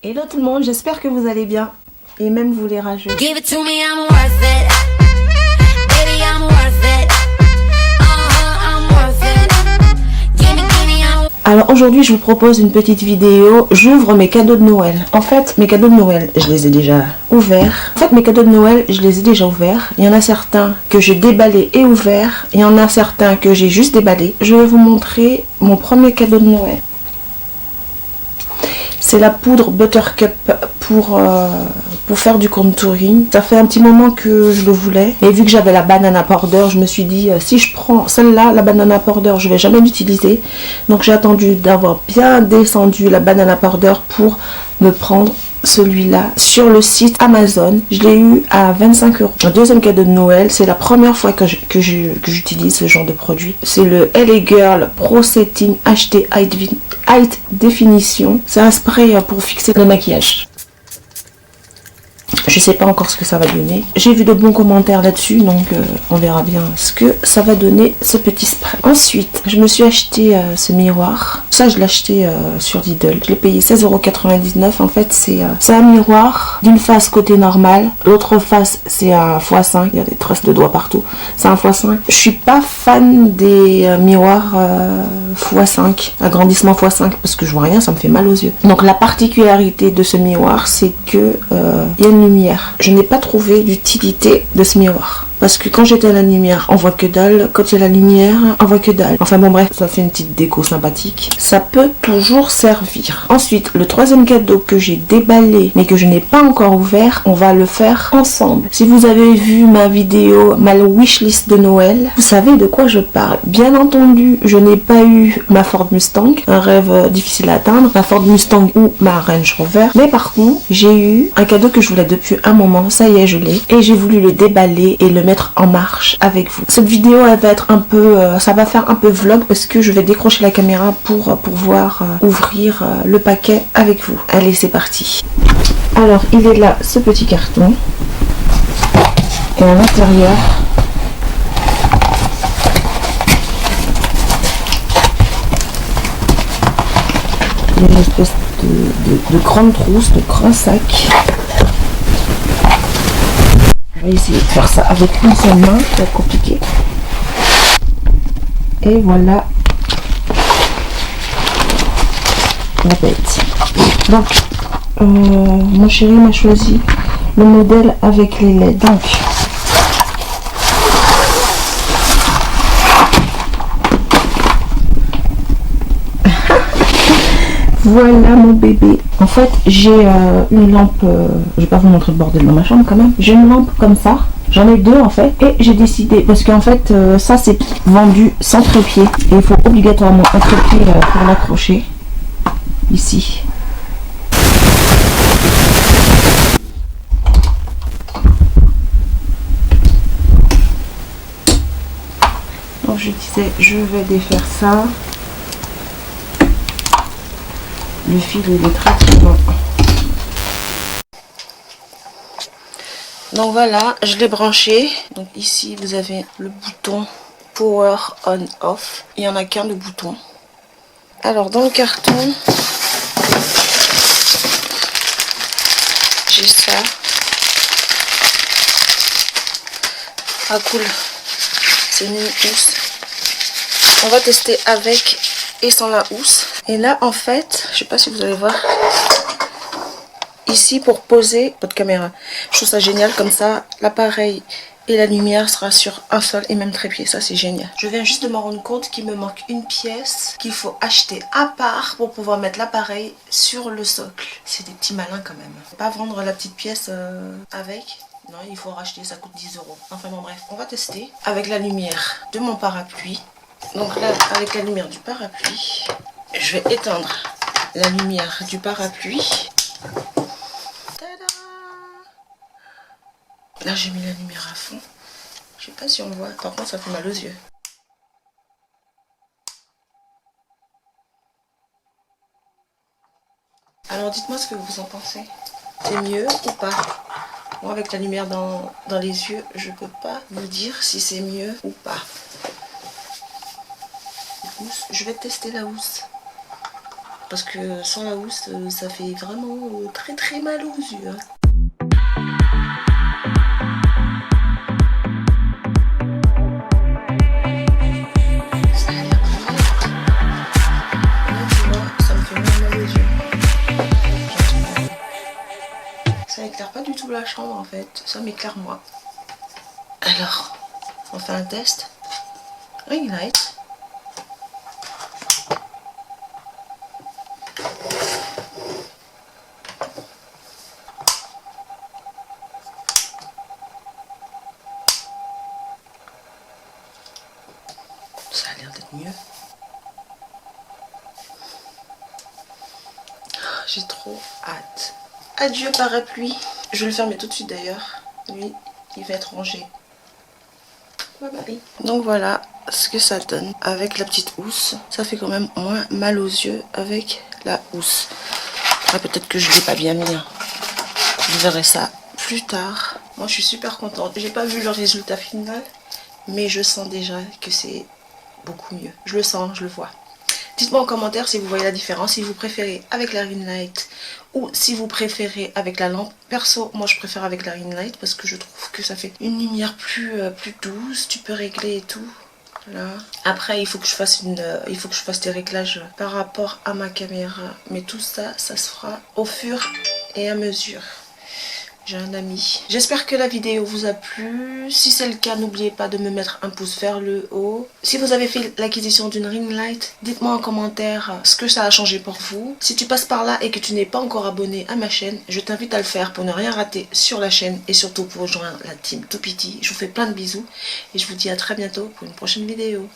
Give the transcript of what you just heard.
Hello tout le monde, j'espère que vous allez bien. Et même vous les rageux. Give it to me, I'm worth it. Baby, I'm worth it. I'm worth it. Give me, I'm... Alors aujourd'hui je vous propose une petite vidéo. J'ouvre mes cadeaux de Noël. En fait mes cadeaux de Noël je les ai déjà ouverts. Il y en a certains que j'ai déballés et ouverts. Il y en a certains que j'ai juste déballés. Je vais vous montrer mon premier cadeau de Noël. C'est la poudre Buttercup pour faire du contouring. Ça fait un petit moment que je le voulais. Et vu que j'avais la banana powder, je me suis dit, si je prends celle-là, la banana powder, je vais jamais l'utiliser. Donc j'ai attendu d'avoir bien descendu la banana powder pour me prendre celui-là sur le site Amazon. Je l'ai eu à 25 €. Un deuxième cadeau de Noël, c'est la première fois que j'utilise ce genre de produit. C'est le LA Girl Pro Setting HD High Definition. C'est un spray pour fixer le maquillage. Je sais pas encore ce que ça va donner. J'ai vu de bons commentaires là-dessus, donc on verra bien ce que ça va donner, ce petit spray. Ensuite, je me suis acheté ce miroir. Ça, je l'ai acheté sur Lidl. Je l'ai payé 16,99 €. En fait, c'est un miroir d'une face côté normal. L'autre face, c'est un x5. Il y a des traces de doigts partout. C'est un x5. Je suis pas fan des miroirs x5, agrandissement x5, parce que je vois rien, ça me fait mal aux yeux. Donc la particularité de ce miroir, c'est que il y a une lumière. Je n'ai pas trouvé d'utilité de ce miroir. Parce que quand j'étais à la lumière, on voit que dalle. Quand il y a la lumière, on voit que dalle. Enfin bon bref, ça fait une petite déco sympathique. Ça peut toujours servir. Ensuite, le troisième cadeau que j'ai déballé, mais que je n'ai pas encore ouvert, on va le faire ensemble. Si vous avez vu ma vidéo, ma wishlist de Noël, vous savez de quoi je parle. Bien entendu, je n'ai pas eu ma Ford Mustang, un rêve difficile à atteindre, ma Ford Mustang ou ma Range Rover. Mais par contre, j'ai eu un cadeau que je voulais depuis un moment. Ça y est, je l'ai. Et j'ai voulu le déballer et le mettre en marche avec vous. Cette vidéo, elle va être un peu, ça va faire un peu vlog parce que je vais décrocher la caméra pour pouvoir ouvrir le paquet avec vous. Allez, c'est parti. Alors, il est là, ce petit carton. Et à l'intérieur, il y a une espèce de grande trousse, de grand sac. Je vais essayer de faire ça avec une seule main, ça va être compliqué. Et voilà la bête. Donc, mon chéri m'a choisi le modèle avec les LED. Donc, voilà mon bébé. En fait, j'ai une lampe, je vais pas vous montrer le bordel dans ma chambre quand même. J'ai une lampe comme ça, j'en ai deux en fait. Et j'ai décidé, parce qu'en fait, ça c'est vendu sans trépied. Et il faut obligatoirement un trépied pour l'accrocher. Ici. Donc je disais, je vais défaire ça. Le fil il est très long. Donc voilà, je l'ai branché. Donc ici vous avez le bouton Power On Off. Il n'y en a qu'un de bouton. Alors dans le carton, j'ai ça. Ah cool, c'est une housse. On va tester avec et sans la housse. Et là en fait, je sais pas si vous allez voir ici pour poser votre caméra. Je trouve ça génial, comme ça l'appareil et la lumière sera sur un seul et même trépied. Ça c'est génial. Je viens juste de me rendre compte qu'il me manque une pièce qu'il faut acheter à part pour pouvoir mettre l'appareil sur le socle. C'est des petits malins quand même. Faut pas vendre la petite pièce avec. Non, il faut racheter, ça coûte 10 €. Enfin bon bref, on va tester avec la lumière de mon parapluie. Donc là, avec la lumière du parapluie, je vais éteindre la lumière du parapluie. Tada! Là, j'ai mis la lumière à fond. Je sais pas si on voit. Par contre, ça fait mal aux yeux. Alors, dites-moi ce que vous en pensez. C'est mieux ou pas? Moi, avec la lumière dans les yeux, je peux pas vous dire si c'est mieux ou pas. Je vais tester la housse. parce que sans la housse, ça fait vraiment très très mal aux yeux. Hein. Ça a l'air correct. Là, tu vois, ça me fait moins mal aux yeux. Ça éclaire pas du tout la chambre en fait, ça m'éclaire moi. Alors, on fait un test. Ring light. Ça a l'air d'être mieux. J'ai trop hâte. Adieu parapluie. Je vais le fermer tout de suite d'ailleurs. Lui, il va être rangé. Bye bye. Donc voilà ce que ça donne avec la petite housse. Ça fait quand même moins mal aux yeux avec la housse. Ah, peut-être que je ne l'ai pas bien mis. Hein. Je verrai ça plus tard. Moi je suis super contente. J'ai pas vu le résultat final, mais je sens déjà que c'est beaucoup mieux. Je le sens, je le vois. Dites-moi en commentaire si vous voyez la différence, si vous préférez avec la ring light ou si vous préférez avec la lampe. Perso, moi je préfère avec la ring light parce que je trouve que ça fait une lumière plus douce, tu peux régler et tout. Voilà. Après il faut que je fasse des réglages par rapport à ma caméra, mais tout ça, ça se fera au fur et à mesure. J'ai un ami. J'espère que la vidéo vous a plu. Si c'est le cas, n'oubliez pas de me mettre un pouce vers le haut. Si vous avez fait l'acquisition d'une ring light, dites-moi en commentaire ce que ça a changé pour vous. Si tu passes par là et que tu n'es pas encore abonné à ma chaîne, je t'invite à le faire pour ne rien rater sur la chaîne et surtout pour rejoindre la team Toupity. Je vous fais plein de bisous et je vous dis à très bientôt pour une prochaine vidéo.